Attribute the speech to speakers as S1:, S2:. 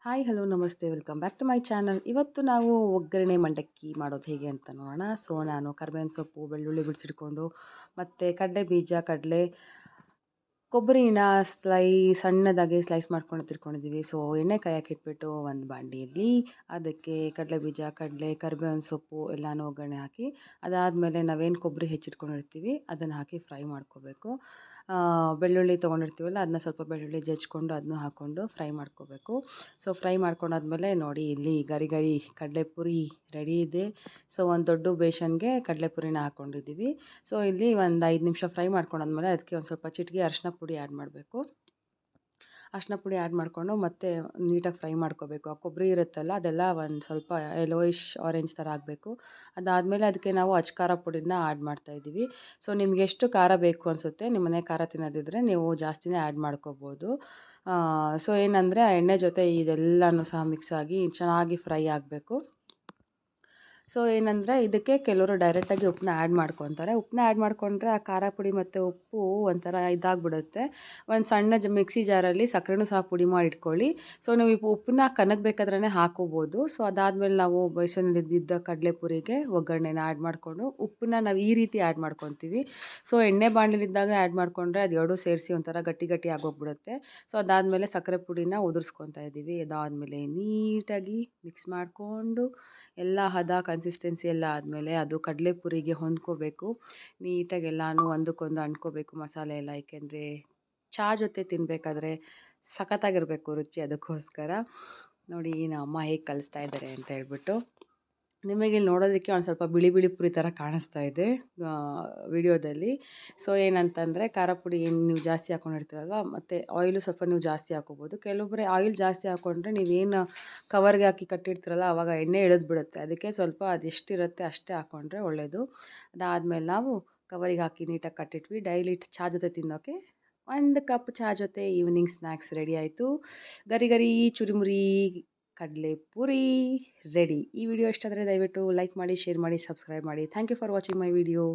S1: Hi hello ನಮಸ್ತೆ welcome back to my channel. ಇವತ್ತು ನಾವು ಒಗ್ಗರಣೆ ಮಂಡಕ್ಕಿ ಮಾಡೋದು ಹೇಗೆ ಅಂತ ನೋಡೋಣ. ನಾನು ಕರಿಬೇವಿನ ಸೊಪ್ಪು, ಬೆಳ್ಳುಳ್ಳಿ ಬಿಡಿಸಿಟ್ಕೊಂಡು ಮತ್ತು ಕಡಲೆ ಬೀಜ, ಕಡಲೆ, ಕೊಬ್ಬರಿನ ಸಣ್ಣದಾಗಿ ಸ್ಲೈಸ್ ಮಾಡ್ಕೊಂಡು ತಿರ್ಕೊಂಡಿದ್ದೀವಿ. ಎಣ್ಣೆ ಕಾಯಕ್ಕೆ ಇಟ್ಬಿಟ್ಟು ಒಂದು ಬಾಂಡಿಯಲ್ಲಿ ಅದಕ್ಕೆ ಕಡಲೆ ಬೀಜ, ಕಡಲೆ, ಕರಿಬೇವಿನ ಸೊಪ್ಪು ಎಲ್ಲನೂ ಒಗ್ಗರಣೆ ಹಾಕಿ, ಅದಾದಮೇಲೆ ನಾವೇನು ಕೊಬ್ಬರಿ ಹೆಚ್ಚಿಟ್ಕೊಂಡಿರ್ತೀವಿ ಅದನ್ನು ಹಾಕಿ ಫ್ರೈ ಮಾಡ್ಕೋಬೇಕು. ಬೆಳ್ಳುಳ್ಳಿ ತೊಗೊಂಡಿರ್ತೀವಲ್ಲ ಅದನ್ನ ಸ್ವಲ್ಪ ಬೆಳ್ಳುಳ್ಳಿ ಜಜ್ಜಿಕೊಂಡು ಅದನ್ನು ಹಾಕ್ಕೊಂಡು ಫ್ರೈ ಮಾಡ್ಕೋಬೇಕು. ಫ್ರೈ ಮಾಡ್ಕೊಂಡಾದ್ಮೇಲೆ ನೋಡಿ ಇಲ್ಲಿ ಗರಿ ಗರಿ ಕಡಲೆಪುರಿ ರೆಡಿ ಇದೆ. ಒಂದು ದೊಡ್ಡ ಬೇಸನ್ಗೆ ಕಡಲೆಪುರಿನ ಹಾಕ್ಕೊಂಡಿದ್ದೀವಿ. ಇಲ್ಲಿ ಒಂದು 5 ನಿಮಿಷ ಫ್ರೈ ಮಾಡ್ಕೊಂಡಾದ್ಮೇಲೆ ಅದಕ್ಕೆ ಒಂದು ಸ್ವಲ್ಪ ಚಿಟಿಕೆ ಅರಿಶಿನ ಪುಡಿ ಆ್ಯಡ್ ಮಾಡಬೇಕು. ಅರಿಶಿನ ಪುಡಿ ಆ್ಯಡ್ ಮಾಡಿಕೊಂಡು ಮತ್ತೆ ನೀಟಾಗಿ ಫ್ರೈ ಮಾಡ್ಕೋಬೇಕು. ಆ ಕೊಬ್ಬರಿ ಇರುತ್ತಲ್ಲ ಅದೆಲ್ಲ ಒಂದು ಸ್ವಲ್ಪ ಯೆಲ್ಲೋಯಿಶ್ ಆರೆಂಜ್ ಥರ ಆಗಬೇಕು. ಅದಾದಮೇಲೆ ಅದಕ್ಕೆ ನಾವು ಖಾರ ಪುಡಿನ ಆ್ಯಡ್ ಮಾಡ್ತಾಯಿದ್ದೀವಿ. ನಿಮ್ಗೆ ಎಷ್ಟು ಖಾರ ಬೇಕು ಅನಿಸುತ್ತೆ, ನಿಮ್ಮ ಮನೆ ಖಾರ ತಿನ್ನೋದಿದ್ದರೆ ನೀವು ಜಾಸ್ತಿನೇ ಆ್ಯಡ್ ಮಾಡ್ಕೋಬೋದು. ಏನಂದರೆ ಆ ಎಣ್ಣೆ ಜೊತೆ ಇದೆಲ್ಲನೂ ಸಹ ಮಿಕ್ಸ್ ಆಗಿ ಚೆನ್ನಾಗಿ ಫ್ರೈ ಆಗಬೇಕು. ಏನಂದರೆ ಇದಕ್ಕೆ ಕೆಲವರು ಡೈರೆಕ್ಟಾಗಿ ಉಪ್ಪನ್ನ ಆ್ಯಡ್ ಮಾಡ್ಕೊತಾರೆ. ಉಪ್ಪನ್ನ ಆ್ಯಡ್ ಮಾಡಿಕೊಂಡ್ರೆ ಆ ಖಾರ ಪುಡಿ ಮತ್ತು ಉಪ್ಪು ಒಂಥರ ಇದಾಗ್ಬಿಡುತ್ತೆ. ಒಂದು ಸಣ್ಣ ಮಿಕ್ಸಿ ಜಾರಲ್ಲಿ ಸಕ್ಕರೆನೂ ಸಹ ಪುಡಿ ಮಾಡಿ ಇಟ್ಕೊಳ್ಳಿ. ನೀವು ಉಪ್ಪನ್ನ ಕನಕಬೇಕಾದ್ರೇ ಹಾಕೋಬೋದು. ಅದಾದಮೇಲೆ ನಾವು ಬೇಸನ್ನಲ್ಲಿದ್ದ ಕಡಲೆಪುರಿಗೆ ಒಗ್ಗರಣೆನ ಆ್ಯಡ್ ಮಾಡಿಕೊಂಡು ಉಪ್ಪನ್ನ ನಾವು ಈ ರೀತಿ ಆ್ಯಡ್ ಮಾಡ್ಕೊತೀವಿ. ಎಣ್ಣೆ ಬಾಣಲಿಲಿದ್ದಾಗ ಆ್ಯಡ್ ಮಾಡಿಕೊಂಡ್ರೆ ಅದು ಎರಡೂ ಸೇರಿಸಿ ಒಂಥರ ಗಟ್ಟಿ ಗಟ್ಟಿ ಆಗೋಗ್ಬಿಡುತ್ತೆ. ಅದಾದಮೇಲೆ ಸಕ್ಕರೆ ಪುಡಿನ ಉದುರಿಸ್ಕೊತಾ ಇದ್ದೀವಿ. ಅದಾದಮೇಲೆ ನೀಟಾಗಿ ಮಿಕ್ಸ್ ಮಾಡಿಕೊಂಡು ಎಲ್ಲ ಹದ ಕನ್ಸಿಸ್ಟೆನ್ಸಿ ಎಲ್ಲ ಆದಮೇಲೆ ಅದು ಕಡಲೆಪುರಿಗೆ ಹೊಂದ್ಕೋಬೇಕು. ನೀಟಾಗಿ ಎಲ್ಲನೂ ಒಂದಕ್ಕೊಂದು ಅಂಟ್ಕೋಬೇಕು ಮಸಾಲೆ ಎಲ್ಲ. ಏಕೆಂದರೆ ಚಹಾ ಜೊತೆ ತಿನ್ನಬೇಕಾದ್ರೆ ಸಖತ್ತಾಗಿರಬೇಕು ರುಚಿ. ಅದಕ್ಕೋಸ್ಕರ ನೋಡಿ ನಮ್ಮ ಅಮ್ಮ ಹೇಗೆ ಕಲಿಸ್ತಾ ಇದ್ದಾರೆ ಅಂತ ಹೇಳ್ಬಿಟ್ಟು. ನಿಮಗೆ ಇಲ್ಲಿ ನೋಡೋದಕ್ಕೆ ಒಂದು ಸ್ವಲ್ಪ ಬಿಳಿ ಬಿಳಿ ಪುರಿ ಥರ ಕಾಣಿಸ್ತಾ ಇದೆ ವಿಡಿಯೋದಲ್ಲಿ. ಏನಂತಂದರೆ ಖಾರ ಪುಡಿ ಏನು ನೀವು ಜಾಸ್ತಿ ಹಾಕ್ಕೊಂಡಿರ್ತೀರಲ್ವ, ಮತ್ತು ಆಯಿಲು ಸ್ವಲ್ಪ ನೀವು ಜಾಸ್ತಿ ಹಾಕ್ಕೋಬೋದು. ಕೆಲವೊಬ್ಬರೇ ಆಯಿಲ್ ಜಾಸ್ತಿ ಹಾಕ್ಕೊಂಡ್ರೆ ನೀವೇನು ಕವರ್ಗೆ ಹಾಕಿ ಕಟ್ಟಿರ್ತೀರಲ್ಲ ಆವಾಗ ಎಣ್ಣೆ ಬಿಡುತ್ತೆ. ಅದಕ್ಕೆ ಸ್ವಲ್ಪ ಅದೆಷ್ಟಿರುತ್ತೆ ಅಷ್ಟೇ ಹಾಕ್ಕೊಂಡ್ರೆ ಒಳ್ಳೆಯದು. ಅದಾದಮೇಲೆ ನಾವು ಕವರಿಗೆ ಹಾಕಿ ನೀಟಾಗಿ ಕಟ್ಟಿಟ್ವಿ. ಡೈಲಿ ಚಹಾ ಜೊತೆ ತಿನ್ನೋಕ್ಕೆ 1 ಕಪ್ ಚಹಾ ಜೊತೆ ಈವ್ನಿಂಗ್ ಸ್ನ್ಯಾಕ್ಸ್ ರೆಡಿ ಆಯಿತು. ಗರಿ ಗರಿ ಚುರುಮುರಿ ಕಡಲೆಪುರಿ ರೆಡಿ. ಈ ವಿಡಿಯೋ ಇಷ್ಟ ಆದರೆ ದಯವಿಟ್ಟು ಲೈಕ್ ಮಾಡಿ, ಶೇರ್ ಮಾಡಿ, ಸಬ್ಸ್ಕ್ರೈಬ್ ಮಾಡಿ. Thank you for watching my video.